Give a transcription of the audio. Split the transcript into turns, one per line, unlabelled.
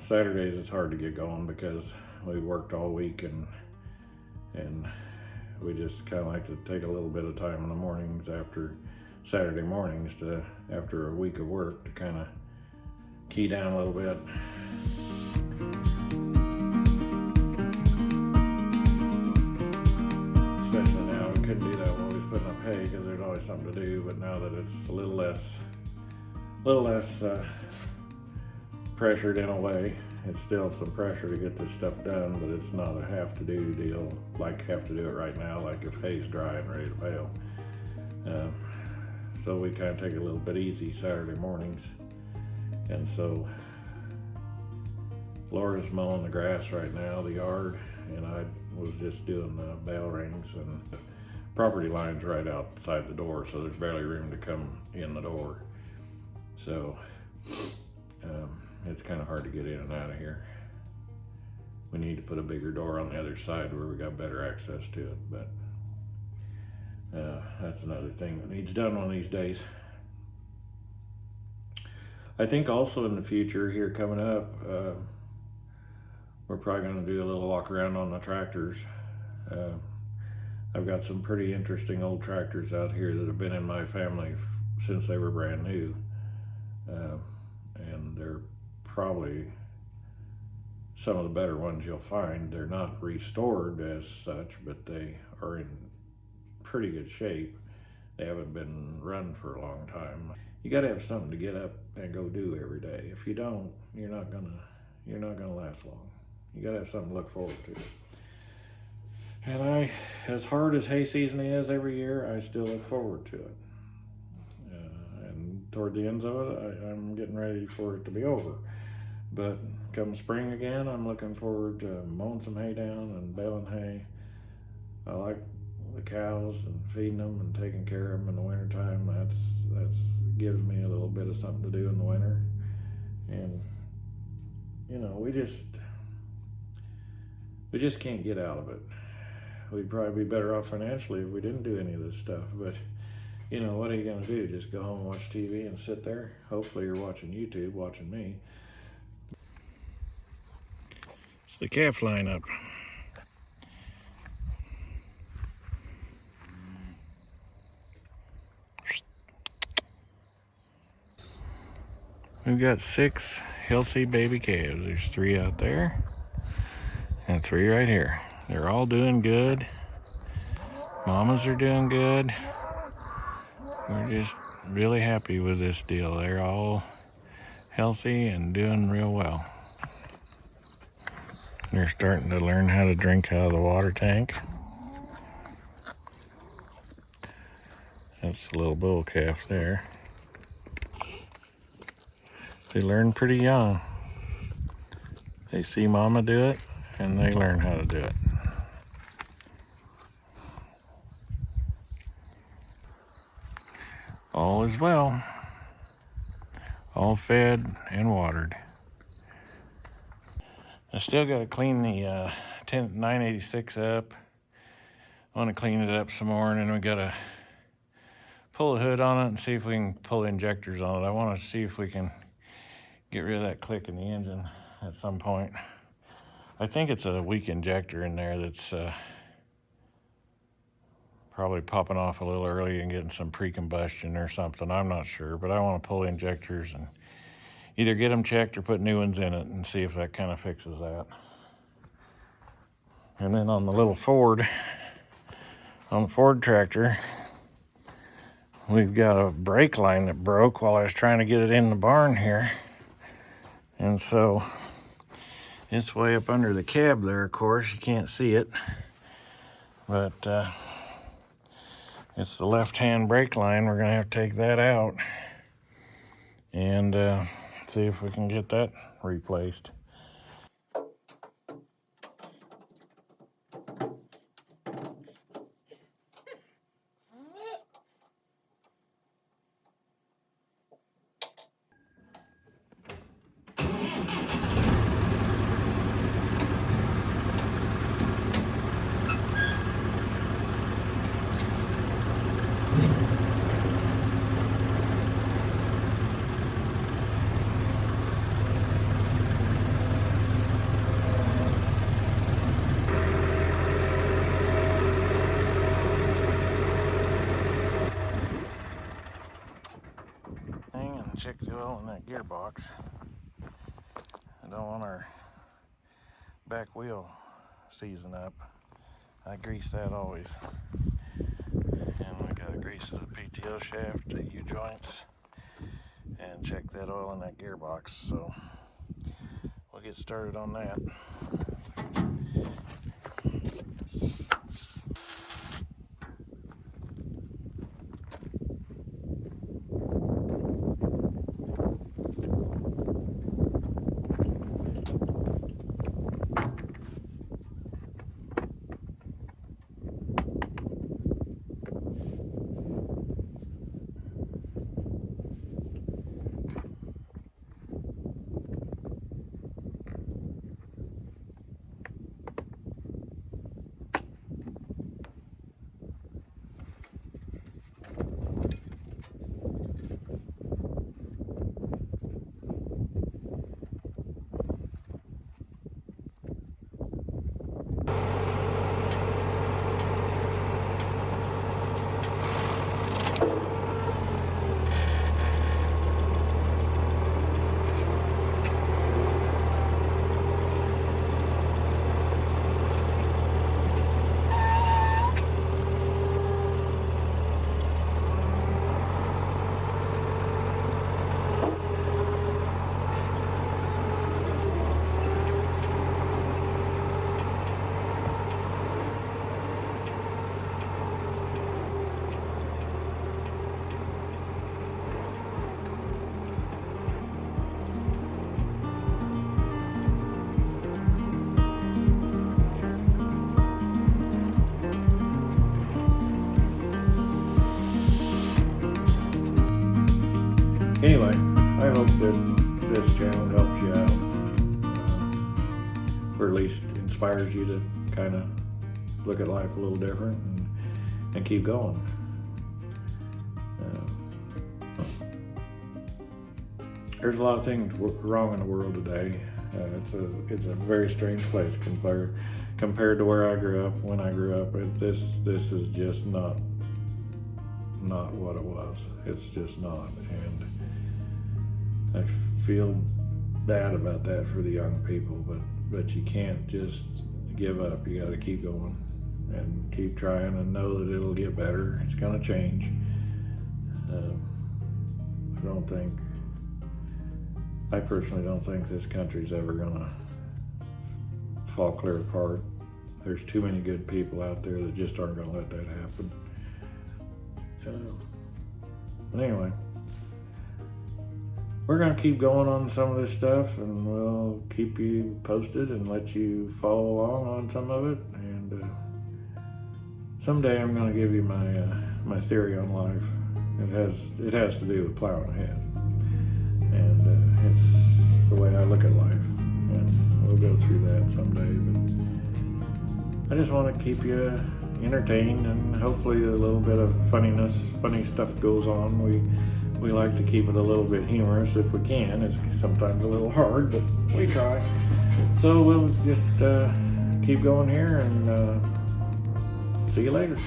Saturdays it's hard to get going because we worked all week and we just kind of like to take a little bit of time in the mornings after Saturday mornings after a week of work to kind of key down a little bit. Especially now, we couldn't do that when we was putting up hay because there's always something to do, but now that it's a little less pressured in a way. It's still some pressure to get this stuff done, but it's not a have to do deal like have to do it right now, like if hay's dry and ready to bale. So we kind of take it a little bit easy Saturday mornings. And so Laura's mowing the grass right now, the yard, and I was just doing the bale rings, and the property line's right outside the door, so there's barely room to come in the door. So it's kind of hard to get in and out of here. We need to put a bigger door on the other side where we got better access to it, but that's another thing that needs done one of these days. I think also in the future here coming up, we're probably going to do a little walk around on the tractors. I've got some pretty interesting old tractors out here that have been in my family since they were brand new. And they're probably some of the better ones you'll find. They're not restored as such, but they are in pretty good shape. They haven't been run for a long time. You got to have something to get up and go do every day. If you don't, you're not gonna last long. You got to have something to look forward to. And as hard as hay season is every year, I still look forward to it. And toward the ends of it, I'm getting ready for it to be over. But come spring again, I'm looking forward to mowing some hay down and baling hay. I like the cows and feeding them and taking care of them in the wintertime. That's gives me a little bit of something to do in the winter. And you know, we just can't get out of it. We'd probably be better off financially if we didn't do any of this stuff, but you know, what are you gonna do? Just go home and watch TV and sit there? Hopefully you're watching YouTube, watching me. It's the calf lineup. We've got 6 healthy baby calves. There's 3 out there and 3 right here. They're all doing good. Mamas are doing good. We're just really happy with this deal. They're all healthy and doing real well. They're starting to learn how to drink out of the water tank. That's the little bull calf there. They learn pretty young. They see mama do it and they learn how to do it. All is well. All fed and watered. I still got to clean the 986 up. I want to clean it up some more, and then we got to pull the hood on it and see if we can pull injectors on it. I want to see if we can get rid of that click in the engine at some point. I think it's a weak injector in there that's probably popping off a little early and getting some pre-combustion or something. I'm not sure, but I want to pull injectors and either get them checked or put new ones in it and see if that kind of fixes that. And then on the little Ford, on the Ford tractor, we've got a brake line that broke while I was trying to get it in the barn here. And so it's way up under the cab there, of course. You can't see it. But it's the left-hand brake line. We're going to have to take that out and see if we can get that replaced. check the oil in that gearbox. I don't want our back wheel seizing up. I grease that always. And we gotta grease the PTO shaft, the U-joints, and check that oil in that gearbox. So we'll get started on that. Anyway, I hope that this channel helps you out, or at least inspires you to kind of look at life a little different and keep going. There's a lot of things wrong in the world today. It's a very strange place compared to where I grew up. When I grew up, this is just not what it was. It's just not, and I feel bad about that for the young people, but you can't just give up. You got to keep going and keep trying and know that it'll get better. It's going to change. I personally don't think this country's ever going to fall clear apart. There's too many good people out there that just aren't going to let that happen. But anyway, we're going to keep going on some of this stuff, and we'll keep you posted and let you follow along on some of it. And someday I'm going to give you my theory on life. It has to do with plowing ahead, and it's the way I look at life. And we'll go through that someday. But I just want to keep you entertained, and hopefully a little bit of funny stuff goes on. We like to keep it a little bit humorous if we can. It's sometimes a little hard, but we try. So we'll just keep going here, and see you later.